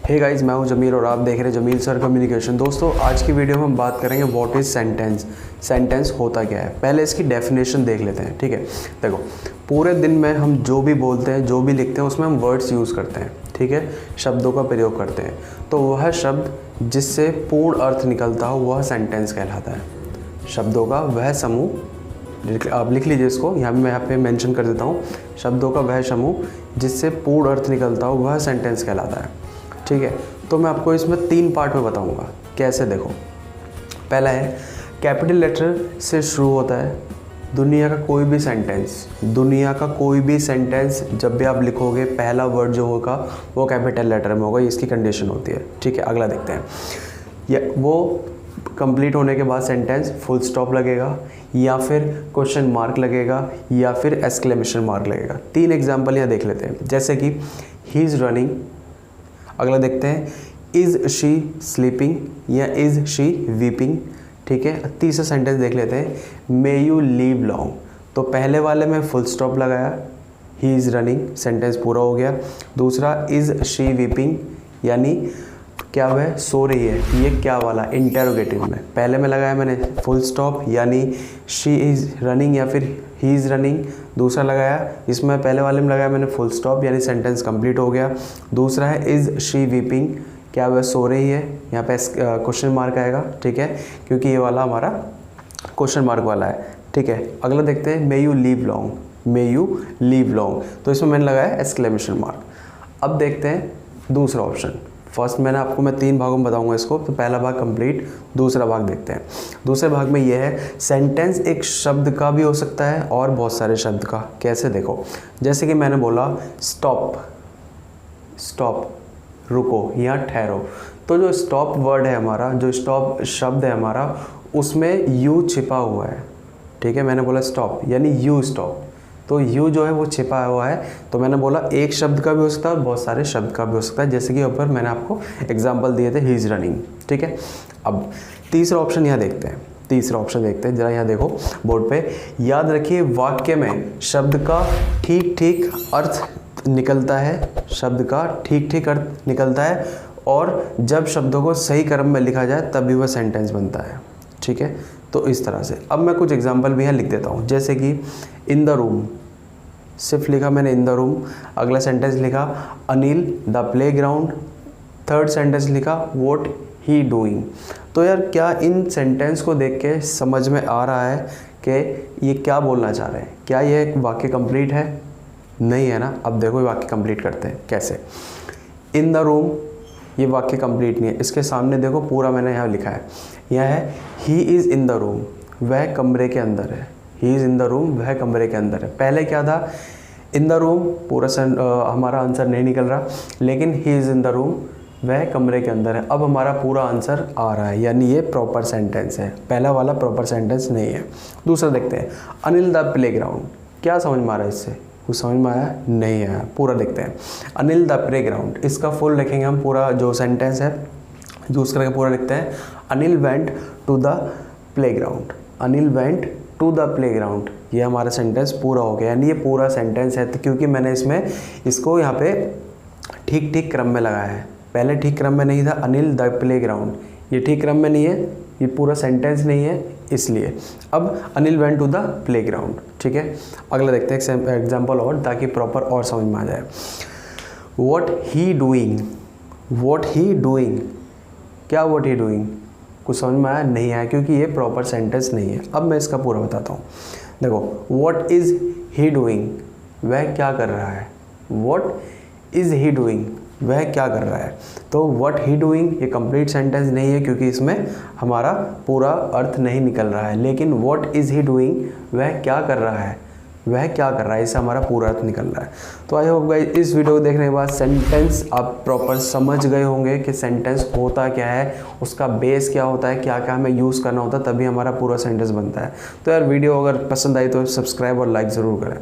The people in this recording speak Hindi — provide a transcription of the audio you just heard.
हे गाइस, मैं हूं जमील और आप देख रहे हैं जमील सर कम्युनिकेशन। दोस्तों, आज की वीडियो में हम बात करेंगे व्हाट इज़ सेंटेंस। सेंटेंस होता क्या है, पहले इसकी डेफिनेशन देख लेते हैं। ठीक है, देखो, पूरे दिन में हम जो भी बोलते हैं, जो भी लिखते हैं, उसमें हम वर्ड्स यूज़ करते हैं। ठीक है, शब्दों का प्रयोग करते हैं। तो वह शब्द जिससे पूर्ण अर्थ निकलता हो वह सेंटेंस कहलाता है। शब्दों का वह समूह, आप लिख लीजिए इसको, यहाँ पे मेंशन कर देता हूँ। शब्दों का वह समूह जिससे पूर्ण अर्थ निकलता हो वह सेंटेंस कहलाता है। ठीक है, तो मैं आपको इसमें 3 पार्ट में बताऊँगा कैसे। देखो, पहला है कैपिटल लेटर से शुरू होता है। दुनिया का कोई भी सेंटेंस जब भी आप लिखोगे, पहला वर्ड जो होगा वो कैपिटल लेटर में होगा, इसकी कंडीशन होती है। ठीक है, अगला देखते हैं। वो कंप्लीट होने के बाद सेंटेंस फुल स्टॉप लगेगा, या फिर क्वेश्चन मार्क लगेगा, या फिर एक्सक्लेमेशन मार्क लगेगा। 3 एग्जाम्पल यहाँ देख लेते हैं, जैसे कि ही इज़ रनिंग। अगला देखते हैं, इज़ शी स्लीपिंग या इज़ शी वीपिंग। ठीक है, तीसरा सेंटेंस देख लेते हैं, मे यू लीव लॉन्ग। तो पहले वाले में फुल स्टॉप लगाया, ही इज़ रनिंग, सेंटेंस पूरा हो गया। दूसरा, इज़ शी वीपिंग, यानी क्या वह सो रही है। ये क्या वाला, इंटेरोगेटिव में पहले में लगाया मैंने फुल स्टॉप, यानी शी इज़ रनिंग या फिर ही इज़ रनिंग। दूसरा लगाया, इसमें पहले वाले में लगाया मैंने फुल स्टॉप, यानी सेंटेंस कंप्लीट हो गया। दूसरा है इज़ शी वीपिंग, क्या वह सो रही है, यहाँ पे क्वेश्चन मार्क आएगा। ठीक है, क्योंकि ये वाला हमारा क्वेश्चन मार्क वाला है। ठीक है, अगला देखते हैं, may you leave long, may you leave long, तो इसमें मैंने लगाया एक्सक्लेमेशन मार्क। अब देखते हैं दूसरा ऑप्शन। फर्स्ट मैं 3 भागों में बताऊंगा इसको, तो पहला भाग कंप्लीट, दूसरा भाग देखते हैं। दूसरे भाग में यह है, सेंटेंस एक शब्द का भी हो सकता है और बहुत सारे शब्द का। कैसे, देखो, जैसे कि मैंने बोला स्टॉप, स्टॉप रुको या ठहरो। तो जो स्टॉप वर्ड है हमारा, जो स्टॉप शब्द है हमारा, उसमें यू छिपा हुआ है। ठीक है, मैंने बोला स्टॉप यानी यू स्टॉप, तो यू जो है वो छिपा हुआ है। तो मैंने बोला एक शब्द का भी हो सकता है और बहुत सारे शब्द का भी हो सकता है, जैसे कि ऊपर मैंने आपको एग्जांपल दिए थे, ही इज़ रनिंग। ठीक है, अब तीसरा ऑप्शन यहाँ देखते हैं। जरा यहाँ देखो बोर्ड पे। याद रखिए, वाक्य में शब्द का ठीक ठीक अर्थ निकलता है, और जब शब्दों को सही क्रम में लिखा जाए तभी वह सेंटेंस बनता है। ठीक है, तो इस तरह से। अब मैं कुछ एग्जांपल भी यहाँ लिख देता हूँ, जैसे कि इन द रूम, सिर्फ लिखा मैंने इन द रूम। अगला सेंटेंस लिखा Anil the playground. Third sentence लिखा व्हाट ही डूइंग। तो यार, क्या इन सेंटेंस को देख के समझ में आ रहा है कि ये क्या बोलना चाह रहे हैं? क्या ये एक वाक्य कंप्लीट है? नहीं है ना। अब देखो, ये वाक्य कंप्लीट करते हैं कैसे। इन द रूम, ये वाक्य कंप्लीट नहीं है। इसके सामने देखो, पूरा मैंने यहाँ लिखा है, यह है he is in the room, वह कमरे के अंदर है। He is in the room, वह कमरे के अंदर है। पहले क्या था, इन द रूम, पूरा हमारा आंसर नहीं निकल रहा, लेकिन he is in the room, वह कमरे के अंदर है। अब हमारा पूरा आंसर आ रहा है, यानी ये प्रॉपर सेंटेंस है। पहला वाला प्रॉपर सेंटेंस नहीं है। दूसरा देखते हैं, अनिल द प्लेग्राउंड। क्या समझ में आ रहा है इससे? कुछ समझ में आया? नहीं आया। पूरा देखते हैं, अनिल द प्लेग्राउंड, इसका फुल लिखेंगे हम, पूरा जो सेंटेंस है यूज़ करके पूरा लिखते हैं। Anil went to the playground, Anil went to the playground, ये हमारा सेंटेंस पूरा हो गया, यानी ये पूरा सेंटेंस है। तो क्योंकि मैंने इसको यहाँ पे ठीक ठीक क्रम में लगाया है, पहले ठीक क्रम में नहीं था। अनिल द प्लेग्राउंड, ये ठीक क्रम में नहीं है, ये पूरा सेंटेंस नहीं है, इसलिए। अब Anil went to the playground. ठीक है, अगला देखते हैं एग्जाम्पल और, ताकि प्रॉपर और समझ में आ जाए। What he doing, what he doing, क्या व्हाट ही डूइंग? कुछ समझ में आया? नहीं आया, क्योंकि ये प्रॉपर सेंटेंस नहीं है। अब मैं इसका पूरा बताता हूँ। देखो, व्हाट इज़ ही डूइंग, वह क्या कर रहा है। व्हाट इज़ ही डूइंग, वह क्या कर रहा है। तो व्हाट ही डूइंग ये कंप्लीट सेंटेंस नहीं है, क्योंकि इसमें हमारा पूरा अर्थ नहीं निकल रहा है। लेकिन व्हाट इज़ ही डूइंग, वह क्या कर रहा है, वह क्या कर रहा है, इससे हमारा पूरा अर्थ निकल रहा है। तो आई होप गाइस, इस वीडियो को देखने के बाद सेंटेंस आप प्रॉपर समझ गए होंगे कि सेंटेंस होता क्या है, उसका बेस क्या होता है, क्या क्या हमें यूज़ करना होता है, तभी हमारा पूरा सेंटेंस बनता है। तो यार, वीडियो अगर पसंद आई तो सब्सक्राइब और लाइक ज़रूर करें।